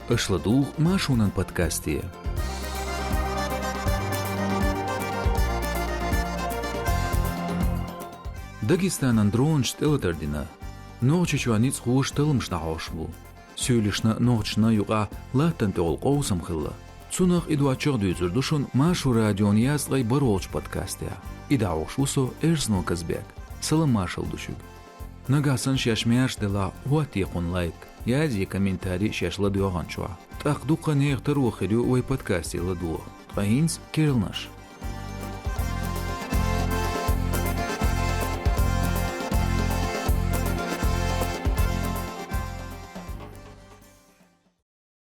Ышладух машунан подкасте. Дагестанан дронш телетардина. Ногчичуаниц хуш телмшна хошбу. Сөйлишна ногчна юга латтан тол qousam khilla. Цунах идуачор дүйзүрдушун машу радионияс гай баролч подкасте. Идаошусо эрсно казбек. Салам машал душуг. Нагасан шашмяш дела хуатиқун лайк. Язи комментарий шашла дуаганчуа. Тақдуqa неқтар уахирю уай подкасте ладуа. Тхаинс кирилнаш.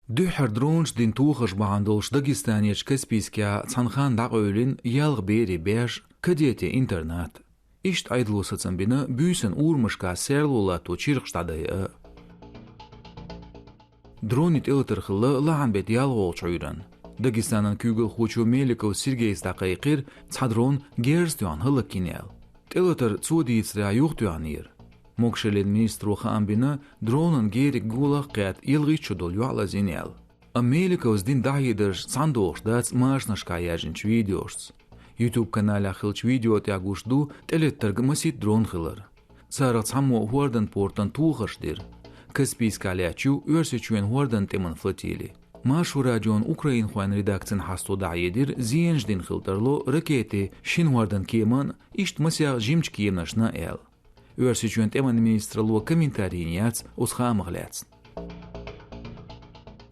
Дюхер дронш дин тухаш баандолш Дагестанич Каспийския цанхан дaqöylin ялг бери беш кадете интернет. Ишт айдлусацан бина бүйсен урмышка серлула то чиргштадайы. Дронит элтырхылы лаан бет ялгол чойран. Дагестанан күгіл хучу Меликов Сергей Стақайқир цадрон герстюан хылық кинел. Телтыр цудиицря юхтюанир. Мокшелен министру хаамбина дронан герик гулах кэт илгичудол юала зинел. А Меликов сдин дахидерш цандош дац машнашка яжинч видеошц. YouTube каналя хылч видео тягушду телеттырг масит дрон хылыр. Царат саму хуардан портан тухаштир. Каспийскалячу өрсечуен хуардан теман флотили. Машу радион Украин хуан редакцин хасту даедир зиенждин хылтарло ракети шин хуардан кеман ишт масяг жимч кемнашна эл. Өрсечуен теман министрло комментарийняц усхамагляц.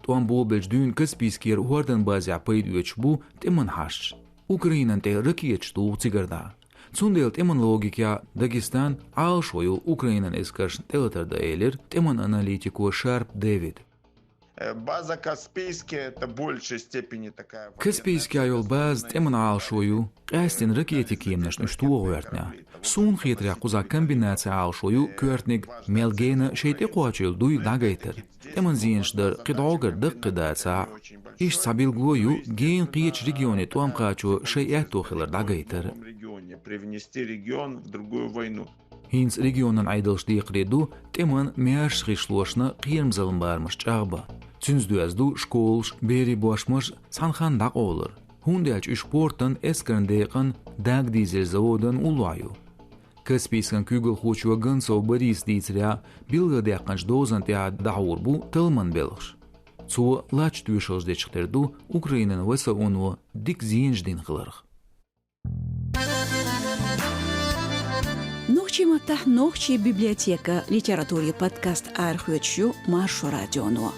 Туан болбелж дюн Каспийскер хуардан базя пайдуечбу теман хаш. Украинан те ракетшту цигарда. Цундел теман логикя Дагестан алшою Украинан эскаш телатарда элер теман аналитику Шарп Дэвид. База Каспийская это в большей степени такая. Каспийская йол баз теман алшою кастин ракети кемнашну штуовертня. Сун хитря куза комбинация алшою кёртник мелгена шейте куачил дуй дагайтер. Теман зиншдер кидогер дыккыдаца. Иш сабил глою ген киеч регионе туам качу шейэту хилер дагайтер. Привнести регион в другую войну. Хинц регионан айдылшдык реду теман мяш хишлошна киермзалын бармыш чагба. Цүнздуязду школш бери башмыш санхан даг олыр. Хундяч ишпортан эскерндейкан даг дизель заводан улаю. Каспийскан күгіл хочуа гынсо Борис дийцря билгадяқанш дозан тя даурбу тылман белгш. Цу лач түйшылждечктерду Украинан веса ону дик зиенждин хылырх. Нохчи матах нохчи библиотека литератури подкаст архуечу Машу радиону.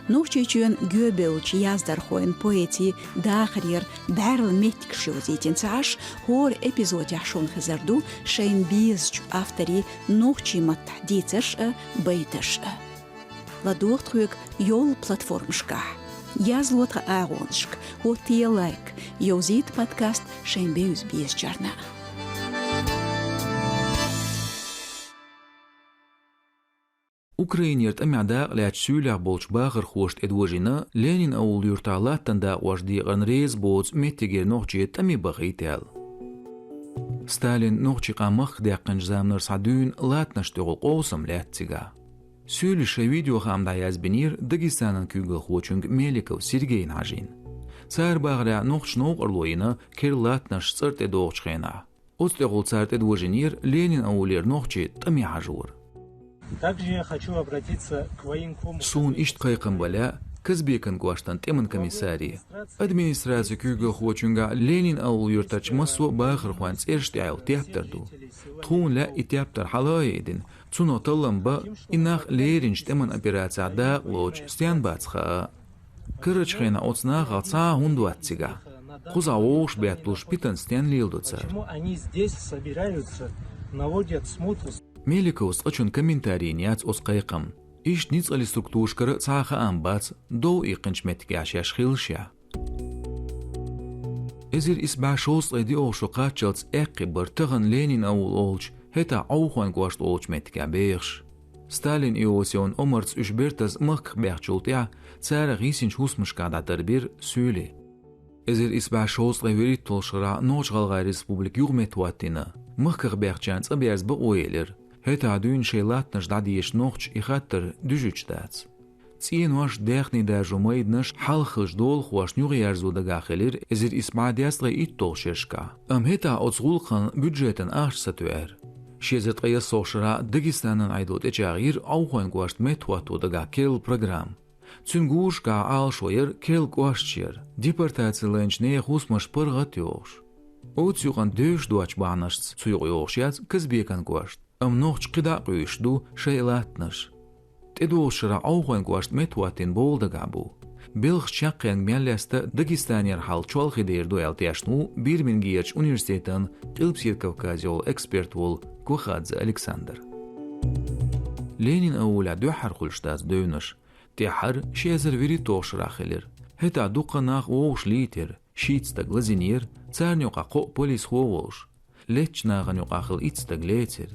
Нохчи чуен Гёбелч яздархоен поэти дахрир бәрл меткшузитин цаш хор эпизодях шон хазарду шейн бизч автори нохчи матах дицеш бейтеш. Ладуохтруек йол платформшка. Язлотха агоншк, хотия лайк, йозит подкаст шейн беюз бизчарна. Украинерт амяда ляч сюлях болч багыр хошт эдвожина Ленин аул юрталаттан да уаждиған рейз боц меттегер нохчи тами багител. Сталин нохчи қамық дяққын замныр садуын латнаштығыл қоусам ләттіға. Сюлиша видео хамда язбенир Дагестанан күгіл хочунг Меликов Сергей нажин. Цар бағыря нохчноқ ырлойына кер латнаш цырт эдоғчқена. Оцтығыл царт эдвожинир Ленин аулер нохчи тами хажур. Также я хочу обратиться к военкому. Сун ишт кайкам баля Казбекан гуаштан теман комиссарии. Администрация күгіл хочунга Ленин аул юртач масу бағыр хуанц эршти айл теаптерду. Тхун ля и теаптер халай един. Цуно талам ба инах леринч теман операция да лоч стян бацха. Кырычхена оцнаға ца хундуатсига. Хуза оуш бятлуш питан стян лилдуца. Почему они здесь собираются, наводят смуту? Меликов сqachun комментарий няц осqayqam. Иш ниц али структушкара цаха амбац до иqinch metgash yashkhilsha. Ezir isbashos edi oshqa chats eqqi bartaghan Lenin aul olch heta auhan gwasht olch metga beersh. Stalin iosyon omarts ushbertas maq berchultia tsara gisinch husmishkada tarbir süle. Ezir isbashos reverit tolshra nochgalga respublik yugmetwatina. Maq berchans abiaz ba oeler. Heta dün şeylatnış dadiyeš nohç ihattır düjüçdats. تسينوش داخني دا جميد نش حلخش دول خوش نيغي يرزو دا خلير ازير اسمع ديستغي ايتول شرشكا هتا اوزغولخن بودجيتن اخش ستوير شيزت قيا صوشرا داغستانن ايدوت اجاغير اوخون گوشت متواتو دا كيل بروجرام تسنگوش كا آل شوير كيل گوشتشير ديبرتاتسي لنجني خوسمش برغتيوش اوتسيوغن دوش دوچ بانشتس تسويغيوشيات كزبيكن گوشت نوخش قدا قيشدو شيلاتنش تدوشرا اوخون گوشت متواتين بولدگابو Belg çaqen melleste Dagestanier hal çolxidir dueltiashnu Birmingham Universitetin Qilpsir Kavkazyol ekspert vol Kokhadze Alexander. Lenin awla duhar khulshtas döynish. Tehar shezer veri toshrakhlir. Heta duqanaq oğuşliter. Shitsta glazinier tsarnyoqa qo polis xovolsh. Lechnagan yoqakhil itstagleter.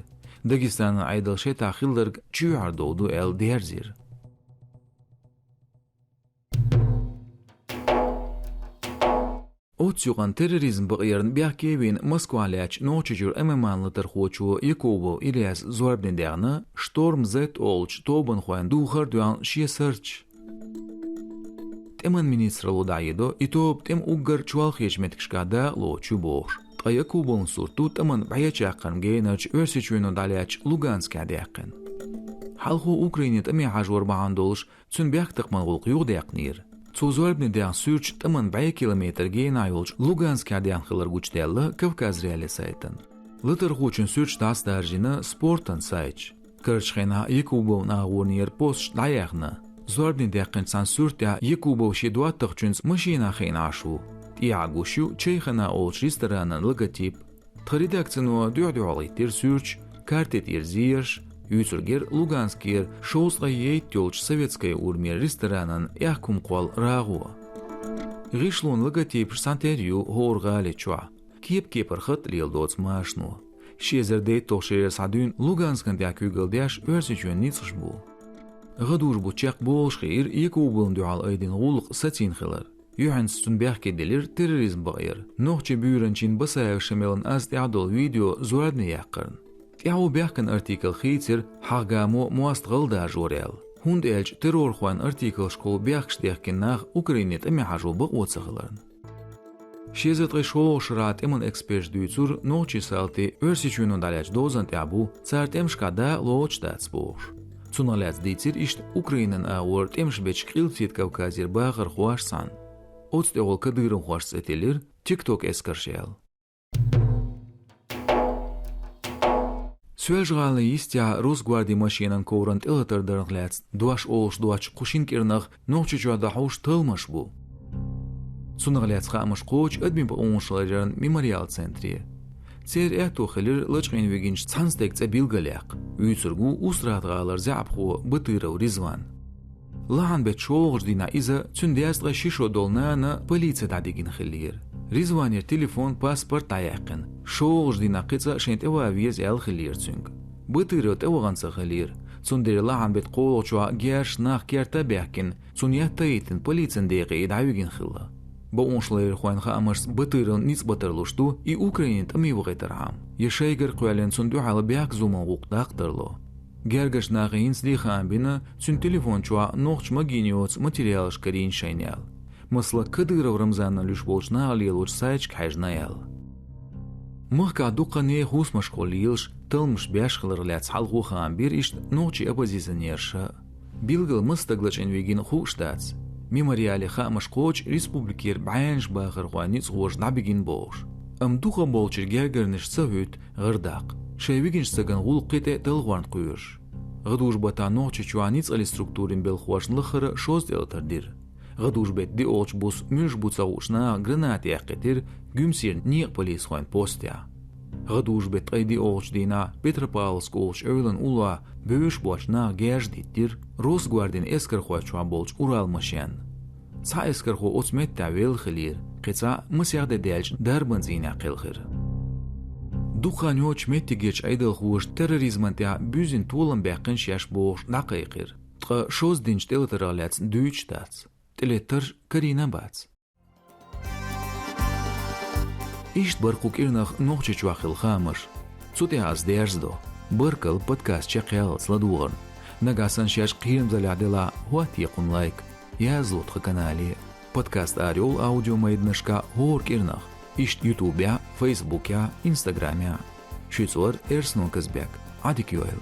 Dagestan aydal sheta khilderg çuardo duel derzir. Отсюган терроризм бăйырн бяхкевин Москваляч ночичур эмеманлытыр хочу Якубов Ильяс Зорбнедерны Шторм Z олч тобын хуан духар дуан шиесырч. Теман министр лудайдо и топ тем уггар чуал хечметкшкада лочу бош. Якубовн сурту теман баячаккан гейнач өрсичуйно даляч Луганска дяккан. Халху Украинет эми хажур баандолш цун бяхтыкман гулк югдякнир. Цузорбнедян сürç тымын 5 километр гейн айолч Луганскадян хылыр гучделлы Кавказ реалисайтын. Лытыр гучын сürç тас даржины спортын сайч. Кырчхена Якубов нагурнир пост даяхны. Зорбнедян сан сürtя Якубов шедуаттық чүнс машина хейн ашу. Иагушу чейхана олч ресторанын логотип. Тредакцину дюдюалитир сürç, картет ирзирш, Юцургер Луганскер шоусга ейтёлч советская урмер ресторанын яхкум қол рағуа. Гишлун логотип сантерью хоргали чуа. Кеп-кепір хыт лилдоц машну. Шезердей тошерер садын Луганскан дякюгылдяш өрсічуен ницыш бу. Ғадур бу чак болшхир Якубын дуал айдын ғулық сатин хылар. Юханс бяхкеделер терроризм бағыр. Нохче бүйрінчин басаяв шамелын аз тядол видео зурадны яққырн. Яу бяхкан артикл хейтер хагаму муастғылда жорел. Хунд элч террор хуан артикл школ бяхкштехкен нах Украинет эми хажубы оцығыларн. Шезет ғишо шырат эмін эксперш дүйцур ночи салты өрсичуйну даляч дозан тябу царт эмшкада лоочдац бош. Цуналяц дейцер ишт Украинын ауыр темшбеч қилтет Кавказер бағыр хуашсан. Оцтеғол кадырын хуашс этелер TikTok эскаршел. Сюэлжғалы истя Росгварди машинан коврант элатыр дырнғляц, дуаш олш дуач қушин кернақ нохчичуа дахуш тылмаш бу. Сунағляц қамыш қоч өдмін ба оңшыларжарын мемориал центре. Цер әту қылыр лычқын вегенш цанстек цәбілгіляқ. Үйціргу ұсыратғалар зәбху бұтырау Ризван. Лахан бет шоғыш дина иза цүндястға шишо долнана полиция дадеген қылыр. Ризванер телефон паспорт таяқын. Шоғыш дина қица шент эва авиез әл қылыр цүнг. Бұтырыот эвағанса қылыр. Цундері лахан бет қолчуа герш нақ керта бәкін. Цун яттайытын полициян дейқи едавеген қылы. Ба оншлайыр хуан қамырс бұтырын ниц бұтырлушту и Украинет амивығайтырхам. Ешайгер қуялен цун дюхалы бәк зуман ғуқтақтырлу. Гергаш нағын слихан бина цун телефончуа ноқч магиниоц материалыш карин шайнял. Мысла кыдыров Рамзанна люш болчна алилуч сайч кайжнаял. Мыхка дукане хусмаш холилш, тылмш бяшхылыр ляц халхухан бир ишт ночи оппозиционерша. Билгыл мыстаглачен вегин хуштац. Мемориали хамаш коч республикер байнш бахыр хуаниц хош набегин бош. Духа болчер гергерниш цавют гырдак. Шайвигинш цаган гул қите тылғуан қуйыш. Ғдуш бата ночи чуаниц али структурин бел хуашн лыхыры шоз делтардир. Ғдуш бет ди олч бус мүш буцаушна гранат яқетир гүмсир ниқ полис хуан постя. Ғдуш бет айди олч дина Петропавловск олч өйлін ула бөш бошна герж диттир Росгвардин эскер хуа чуа болч урал машен. Ца эскер ху оцмет тавел хилир, қица мысяғде дельч дарбан зина қилхир. Духанёч меттигеч айдал хуш терроризман тя бюзин тулан бәқін шяш бош нақайқир. Тқа шоз динч телетараляц дүйч тац. Телетар карина бац. Ишт барқук ирнах нохче чуахил хамыш. Цуте аз дерздо. Баркал подкаст чақял сладуғырн. نقاسن شاش قيم زلعدلا هواتيقن لايك يا زلط قنالي بودكاست آريول أوديو ميدنشكا هور كيرنخ إشت يوتيوب يا فيسبوك يا إنستغرام يا شيتور إرسنون كزبيك عادي كيوهل